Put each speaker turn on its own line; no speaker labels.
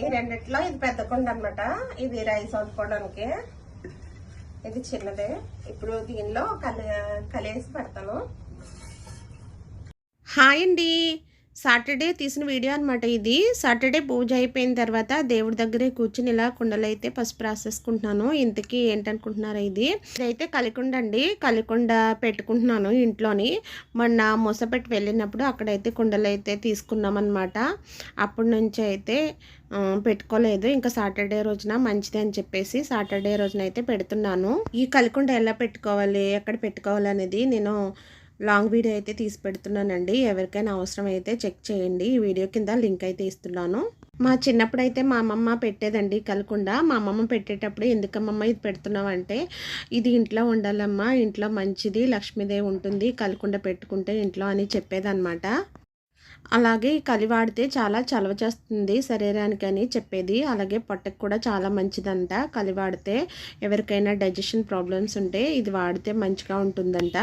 ఈ రెండిట్లో ఇది పెద్ద కుండ అనమాట. ఇది రైస్ వండుకోవడానికి, ఇది చిన్నదే. ఇప్పుడు దీనిలో కలిసి పెడతాను. హాయ్ అండి, సాటర్డే తీసిన వీడియో అనమాట ఇది. సాటర్డే పూజ అయిపోయిన తర్వాత దేవుడి దగ్గరే కూర్చుని ఇలా కుండలు అయితే పసుపు రాసేసుకుంటున్నాను. ఇంతకీ ఏంటనుకుంటున్నారు, ఇదైతే కలికుండ అండి. కలికుండ పెట్టుకుంటున్నాను ఇంట్లోని. మొన్న మూసపెట్టి వెళ్ళినప్పుడు అక్కడైతే కుండలు అయితే తీసుకున్నాం అనమాట. అప్పటి నుంచి అయితే పెట్టుకోలేదు. ఇంకా సాటర్డే రోజున మంచిది అని చెప్పేసి సాటర్డే రోజున అయితే పెడుతున్నాను. ఈ కలికుండ ఎలా పెట్టుకోవాలి, ఎక్కడ పెట్టుకోవాలి అనేది నేను లాంగ్ వీడియో అయితే తీసి పెడుతున్నానండి. ఎవరికైనా అవసరం అయితే చెక్ చేయండి. ఈ వీడియో కింద లింక్ అయితే ఇస్తున్నాను. మా చిన్నప్పుడు అయితే మా అమ్మమ్మ పెట్టేదండి కలకుండా. మా అమ్మమ్మ పెట్టేటప్పుడు ఎందుకమ్మమ్మ ఇది పెడుతున్నావు అంటే, ఇది ఇంట్లో ఉండాలమ్మా, ఇంట్లో మంచిది, లక్ష్మీదేవి ఉంటుంది కలకుండా పెట్టుకుంటే ఇంట్లో అని చెప్పేదన్నమాట. అలాగే కలి వాడితే చాలా చలవ చేస్తుంది శరీరానికి అని చెప్పేది. అలాగే పొట్టకు కూడా చాలా మంచిదంట కలి వాడితే. ఎవరికైనా డైజెషన్ ప్రాబ్లమ్స్ ఉంటే ఇది వాడితే మంచిగా ఉంటుందంట.